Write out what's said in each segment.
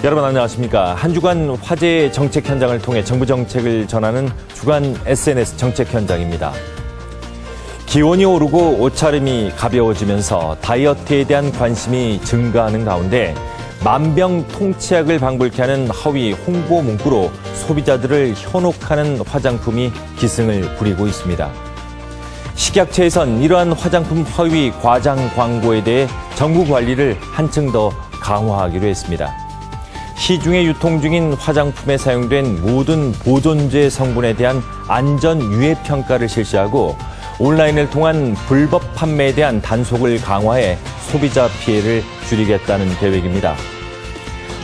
여러분 안녕하십니까. 한 주간 화제의 정책 현장을 통해 정부 정책을 전하는 주간 SNS 정책 현장입니다. 기온이 오르고 옷차림이 가벼워지면서 다이어트에 대한 관심이 증가하는 가운데 만병통치약을 방불케 하는 허위 홍보 문구로 소비자들을 현혹하는 화장품이 기승을 부리고 있습니다. 식약처에선 이러한 화장품 허위 과장 광고에 대해 정부 관리를 한층 더 강화하기로 했습니다. 시중에 유통 중인 화장품에 사용된 모든 보존제 성분에 대한 안전 유해 평가를 실시하고 온라인을 통한 불법 판매에 대한 단속을 강화해 소비자 피해를 줄이겠다는 계획입니다.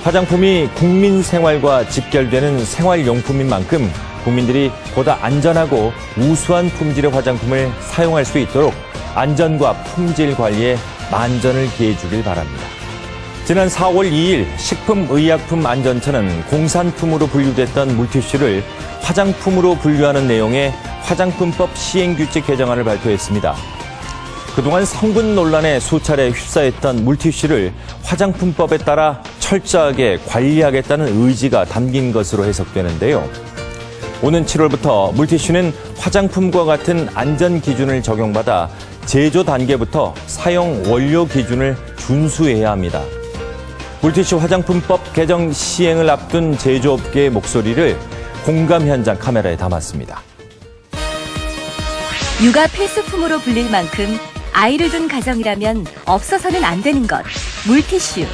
화장품이 국민 생활과 직결되는 생활용품인 만큼 국민들이 보다 안전하고 우수한 품질의 화장품을 사용할 수 있도록 안전과 품질 관리에 만전을 기해 주길 바랍니다. 지난 4월 2일 식품의약품안전처는 공산품으로 분류됐던 물티슈를 화장품으로 분류하는 내용의 화장품법 시행규칙 개정안을 발표했습니다. 그동안 성분 논란에 수차례 휩싸였던 물티슈를 화장품법에 따라 철저하게 관리하겠다는 의지가 담긴 것으로 해석되는데요. 오는 7월부터 물티슈는 화장품과 같은 안전 기준을 적용받아 제조 단계부터 사용 원료 기준을 준수해야 합니다. 물티슈 화장품법 개정 시행을 앞둔 제조업계의 목소리를 공감 현장 카메라에 담았습니다. 육아 필수품으로 불릴 만큼 아이를 둔 가정이라면 없어서는 안 되는 것, 물티슈.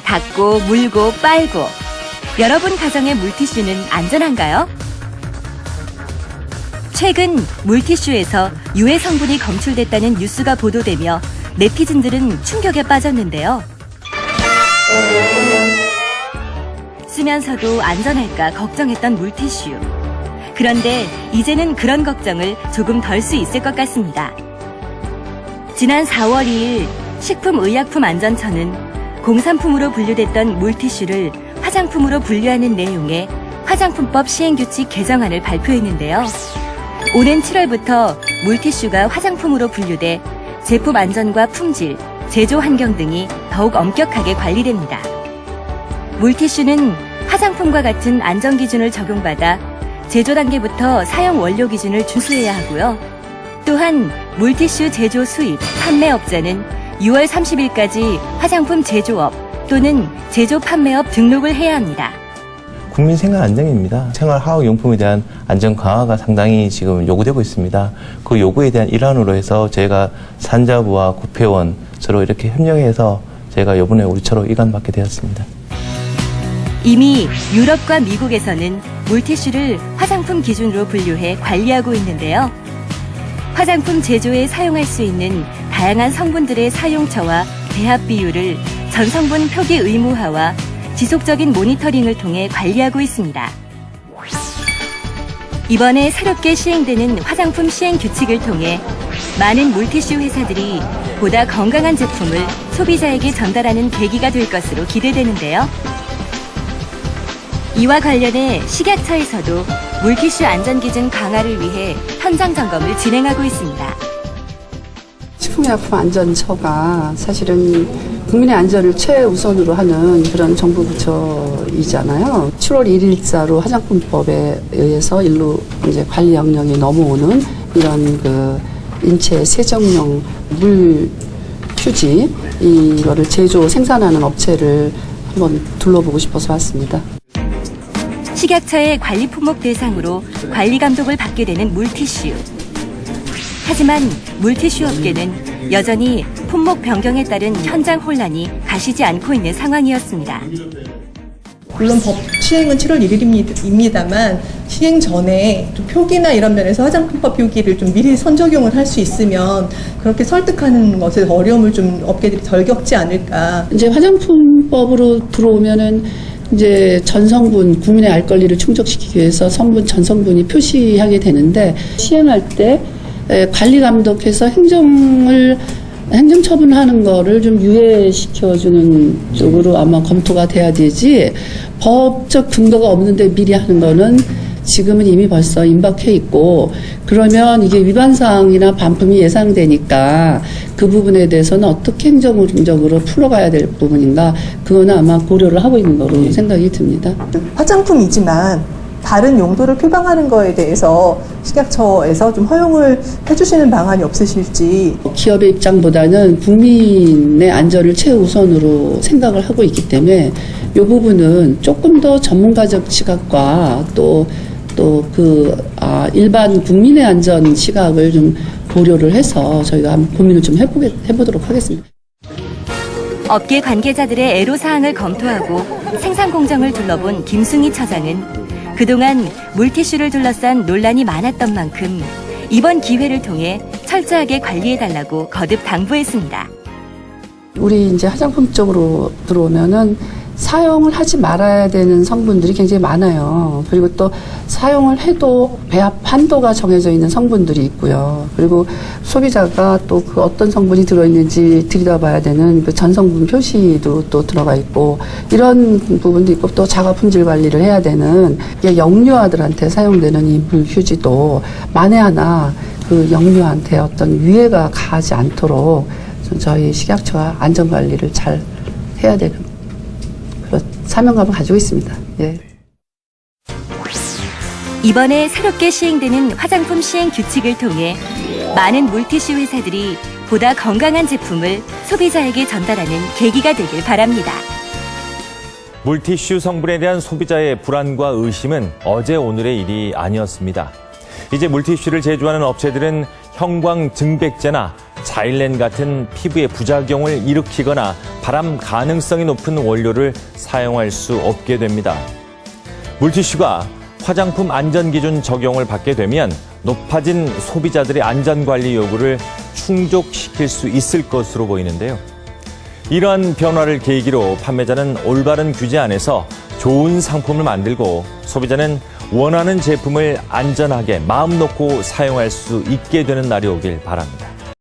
닦고, 물고, 빨고. 여러분 가정의 물티슈는 안전한가요? 최근 물티슈에서 유해 성분이 검출됐다는 뉴스가 보도되며 네티즌들은 충격에 빠졌는데요. 쓰면서도 안전할까 걱정했던 물티슈. 그런데 이제는 그런 걱정을 조금 덜 수 있을 것 같습니다. 지난 4월 2일 식품의약품안전처는 공산품으로 분류됐던 물티슈를 화장품으로 분류하는 내용의 화장품법 시행규칙 개정안을 발표했는데요. 오는 7월부터 물티슈가 화장품으로 분류돼 제품 안전과 품질, 제조 환경 등이 더욱 엄격하게 관리됩니다. 물티슈는 화장품과 같은 안전 기준을 적용받아 제조 단계부터 사용 원료 기준을 준수해야 하고요. 또한 물티슈 제조 수입, 판매업자는 6월 30일까지 화장품 제조업 또는 제조 판매업 등록을 해야 합니다. 국민 생활 안정입니다. 생활화학용품에 대한 안전 강화가 상당히 지금 요구되고 있습니다. 그 요구에 대한 일환으로 해서 저희가 산자부와 국회의원 서로 이렇게 협력해서 저희가 이번에 우리처럼 이관받게 되었습니다. 이미 유럽과 미국에서는 물티슈를 화장품 기준으로 분류해 관리하고 있는데요. 화장품 제조에 사용할 수 있는 다양한 성분들의 사용처와 배합 비율을 전성분 표기 의무화와 지속적인 모니터링을 통해 관리하고 있습니다. 이번에 새롭게 시행되는 화장품 시행 규칙을 통해 많은 물티슈 회사들이 보다 건강한 제품을 소비자에게 전달하는 계기가 될 것으로 기대되는데요. 이와 관련해 식약처에서도 물티슈 안전기준 강화를 위해 현장 점검을 진행하고 있습니다. 식품의약품안전처가 사실은 국민의 안전을 최우선으로 하는 그런 정부 부처이잖아요. 7월 1일자로 화장품법에 의해서 일로 이제 관리 영역이 넘어오는 이런 그 인체 세정용 물 휴지 이거를 제조 생산하는 업체를 한번 둘러보고 싶어서 왔습니다. 식약처의 관리 품목 대상으로 관리 감독을 받게 되는 물티슈. 하지만 물티슈 업계는 여전히 품목 변경에 따른 현장 혼란이 가시지 않고 있는 상황이었습니다. 물론 법 시행은 7월 1일입니다만 시행 전에 좀 표기나 이런 면에서 화장품법 표기를 좀 미리 선적용을 할 수 있으면 그렇게 설득하는 것에 어려움을 좀 업계들이 덜 겪지 않을까. 이제 화장품법으로 들어오면은 이제 전성분, 국민의 알 권리를 충족시키기 위해서 성분, 전성분이 표시하게 되는데 시행할 때 관리 감독해서 행정처분하는 거를 좀 유예시켜주는 쪽으로 아마 검토가 돼야 되지 법적 근거가 없는데 미리 하는 거는 지금은 이미 벌써 임박해 있고 그러면 이게 위반사항이나 반품이 예상되니까 그 부분에 대해서는 어떻게 행정적으로 풀어가야 될 부분인가 그거는 아마 고려를 하고 있는 거로 생각이 듭니다. 화장품이지만 다른 용도를 표방하는 거에 대해서 식약처에서 좀 허용을 해주시는 방안이 없으실지. 기업의 입장보다는 국민의 안전을 최우선으로 생각을 하고 있기 때문에 이 부분은 조금 더 전문가적 시각과 일반 국민의 안전 시각을 좀 고려를 해서 저희가 한번 고민을 좀 해보도록 하겠습니다. 업계 관계자들의 애로사항을 검토하고 생산 공정을 둘러본 김승희 처장은 그동안 물티슈를 둘러싼 논란이 많았던 만큼 이번 기회를 통해 철저하게 관리해달라고 거듭 당부했습니다. 우리 이제 화장품 쪽으로 들어오면은 사용을 하지 말아야 되는 성분들이 굉장히 많아요. 그리고 또 사용을 해도 배합 한도가 정해져 있는 성분들이 있고요. 그리고 소비자가 또 그 어떤 성분이 들어있는지 들여다봐야 되는 그 전성분 표시도 또 들어가 있고 이런 부분도 있고 또 자가 품질 관리를 해야 되는 영유아들한테 사용되는 이 물휴지도 만에 하나 그 영유아한테 어떤 위해가 가지 않도록 저희 식약처가 안전 관리를 잘 해야 되는 그런 사명감을 가지고 있습니다. 예. 이번에 새롭게 시행되는 화장품 시행 규칙을 통해 많은 물티슈 회사들이 보다 건강한 제품을 소비자에게 전달하는 계기가 되길 바랍니다. 물티슈 성분에 대한 소비자의 불안과 의심은 어제 오늘의 일이 아니었습니다. 이제 물티슈를 제조하는 업체들은 형광 증백제나 자일렌 같은 피부에 부작용을 일으키거나 발암 가능성이 높은 원료를 사용할 수 없게 됩니다. 물티슈가 화장품 안전기준 적용을 받게 되면 높아진 소비자들의 안전관리 요구를 충족시킬 수 있을 것으로 보이는데요. 이러한 변화를 계기로 판매자는 올바른 규제 안에서 좋은 상품을 만들고 소비자는 원하는 제품을 안전하게 마음 놓고 사용할 수 있게 되는 날이 오길 바랍니다.